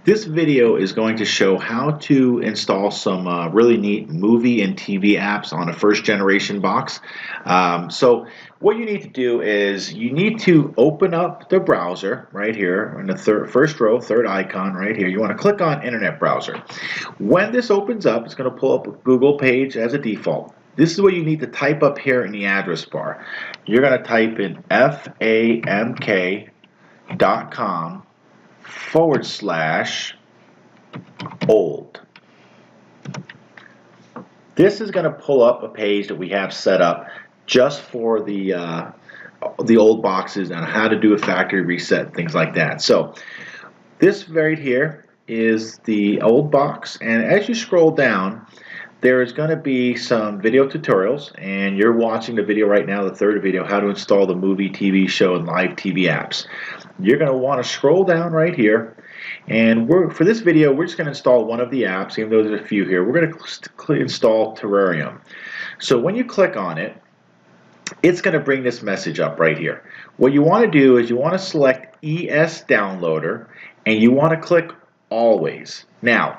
This video is going to show how to install some really neat movie and TV apps on a first generation box. So what you need to do is you need to open up the browser right here in the first row, third icon right here. You want to click on Internet Browser. When this opens up, it's going to pull up a Google page as a default. This is what you need to type up here in the address bar. You're going to type in famk.com/old. This is going to pull up a page that we have set up just for the old boxes and how to do a factory reset, things like that. So this right here is the old box, and as you scroll down, there is going to be some video tutorials, and you're watching the video right now, the third video, how to install the movie, TV show, and live TV apps. You're going to want to scroll down right here, and for this video, we're just going to install one of the apps, even though there's a few here. We're going to install Terrarium. So when you click on it, it's going to bring this message up right here. What you want to do is you want to select ES Downloader, and you want to click Always. Now,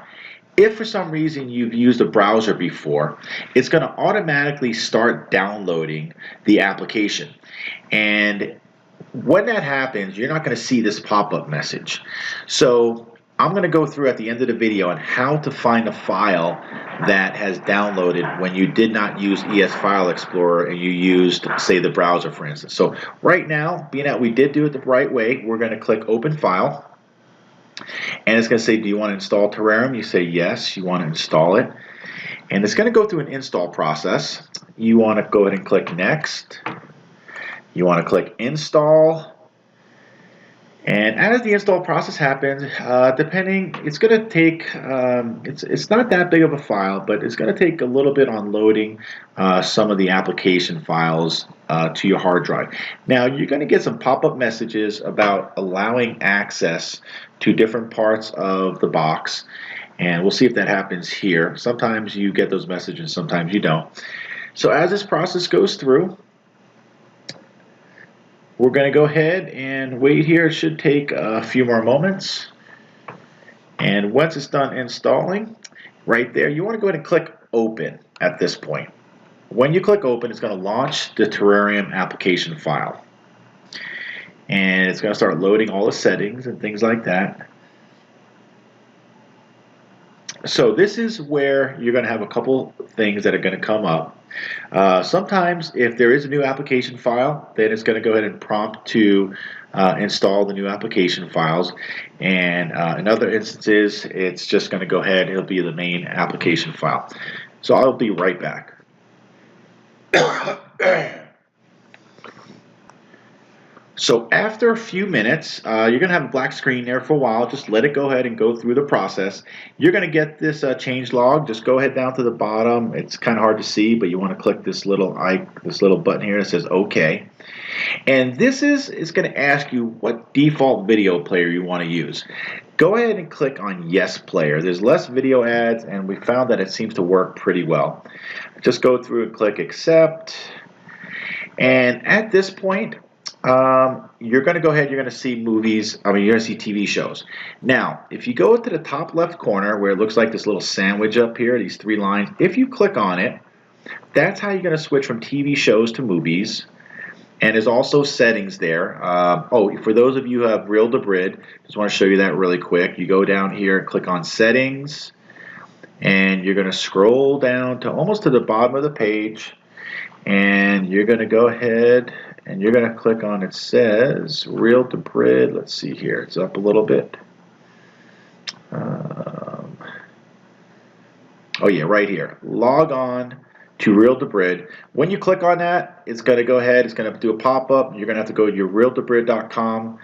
if for some reason you've used a browser before, it's going to automatically start downloading the application. And when that happens, you're not going to see this pop-up message. So I'm going to go through at the end of the video on how to find a file that has downloaded when you did not use ES File Explorer and you used, say, the browser, for instance. So right now, being that we did do it the right way, we're going to click Open File. And it's going to say, do you want to install Terrarium? You say yes, you want to install it. And it's going to go through an install process. You want to go ahead and click Next. You want to click Install. And as the install process happens, it's going to take, it's not that big of a file, but it's going to take a little bit on loading some of the application files to your hard drive. Now, you're going to get some pop-up messages about allowing access to different parts of the box, and we'll see if that happens here. Sometimes you get those messages, sometimes you don't. So as this process goes through, we're going to go ahead and wait here. It should take a few more moments. And once it's done installing, right there, you want to go ahead and click Open at this point. When you click Open, it's going to launch the Terrarium application file. And it's going to start loading all the settings and things like that. So this is where you're going to have a couple things that are going to come up. Sometimes if there is a new application file, then it's going to go ahead and prompt to install the new application files. And in other instances, it's just going to go ahead, it'll be the main application file. So I'll be right back. So after a few minutes, you're going to have a black screen there for a while. Just let it go ahead and go through the process. You're going to get this change log. Just go ahead down to the bottom. It's kind of hard to see, but you want to click this little button here that says OK. And this is going to ask you what default video player you want to use. Go ahead and click on Yes Player. There's less video ads, and we found that it seems to work pretty well. Just go through and click Accept. And at this point, you're going to go ahead, you're going to see movies, you're going to see TV shows. Now, if you go to the top left corner where it looks like this little sandwich up here, these three lines, if you click on it, that's how you're going to switch from TV shows to movies. And there's also settings there. For those of you who have Real Debrid, just want to show you that really quick. You go down here and click on Settings, and you're going to scroll down to almost to the bottom of the page, and you're going to go ahead and you're going to click on, it says Real Debrid. Let's see here, it's up a little bit. Oh yeah, right here. Log on to Real Debrid. When you click on that, it's going to go ahead, it's going to do a pop-up. You're going to have to go to your realdebrid.com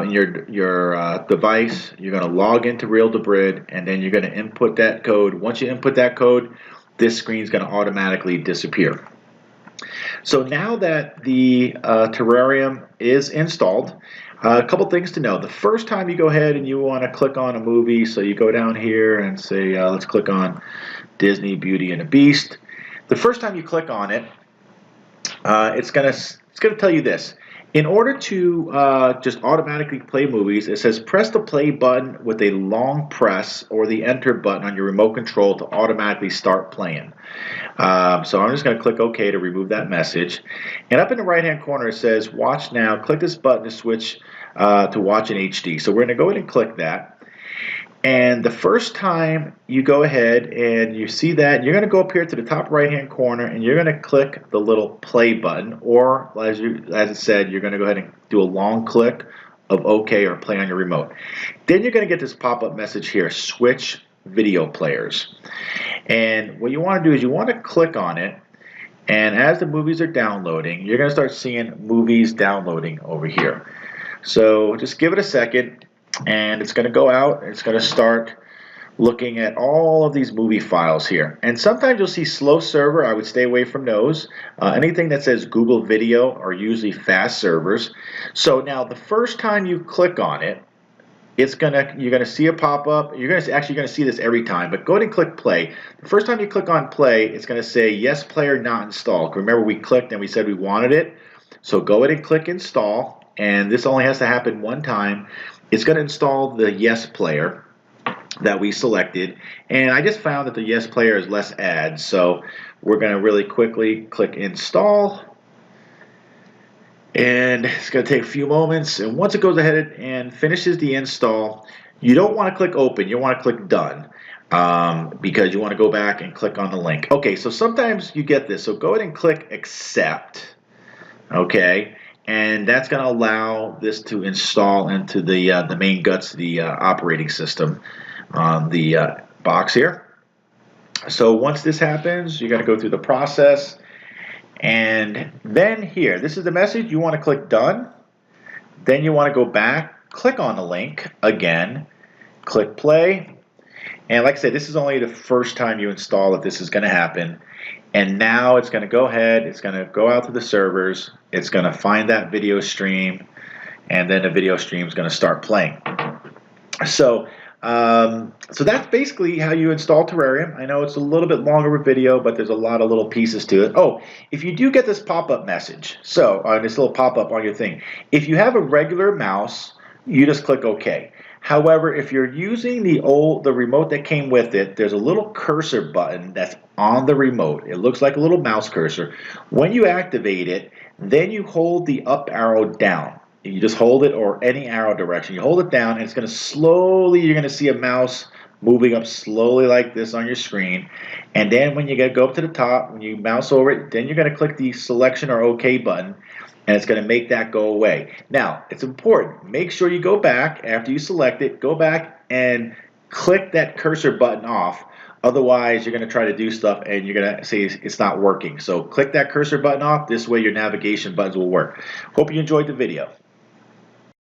in your device. You're going to log into Real Debrid, and then you're going to input that code. Once you input that code, this screen is going to automatically disappear. So now that the Terrarium is installed, a couple things to know. The first time you go ahead and you want to click on a movie, so you go down here and say, let's click on Disney Beauty and the Beast. The first time you click on it, it's going to tell you this. In order to just automatically play movies, it says press the play button with a long press or the enter button on your remote control to automatically start playing. So I'm just going to click OK to remove that message. And up in the right hand corner it says watch now. Click this button to switch to watch in HD. So we're going to go ahead and click that. And the first time you go ahead and you see that, you're going to go up here to the top right hand corner and you're going to click the little play button, or as it said, you're going to go ahead and do a long click of OK or play on your remote. Then you're going to get this pop-up message here, switch video players. And what you want to do is you want to click on it, and as the movies are downloading, you're going to start seeing movies downloading over here. So just give it a second. And it's going to go out, it's going to start looking at all of these movie files here. And sometimes you'll see slow server. I would stay away from those. Anything that says Google Video are usually fast servers. So now the first time you click on it, you're gonna see a pop-up. You're gonna see this every time, but go ahead and click play. The first time you click on play, it's gonna say yes player not installed. Remember, we clicked and we said we wanted it. So go ahead and click install, and this only has to happen one time. It's going to install the Yes player that we selected, and I just found that the Yes player is less ads, so we're going to really quickly click install, and it's going to take a few moments, and once it goes ahead and finishes the install, you don't want to click open, you want to click done, because you want to go back and click on the link. Okay, so sometimes you get this, so go ahead and click accept, okay? And that's going to allow this to install into the main guts of the operating system on the box here. So once this happens, you're going to go through the process. And then here, this is the message. You want to click done. Then you want to go back, click on the link again, click play. And like I said, this is only the first time you install it. This is going to happen. And now it's going to go ahead, it's going to go out to the servers, it's going to find that video stream, and then the video stream is going to start playing. So that's basically how you install Terrarium. I know it's a little bit longer of a video, but there's a lot of little pieces to it. Oh, if you do get this pop-up message, so this little pop-up on your thing, if you have a regular mouse, you just click OK. However, if you're using the remote that came with it, there's a little cursor button that's on the remote. It looks like a little mouse cursor. When you activate it, then you hold the up arrow down. You just hold it, or any arrow direction. You hold it down, and it's going to slowly, you're going to see a mouse moving up slowly like this on your screen. And then when you go up to the top, when you mouse over it, then you're going to click the selection or OK button, and it's going to make that go away. Now, it's important. Make sure you go back after you select it. Go back and click that cursor button off. Otherwise, you're going to try to do stuff and you're going to say it's not working. So click that cursor button off. This way your navigation buttons will work. Hope you enjoyed the video.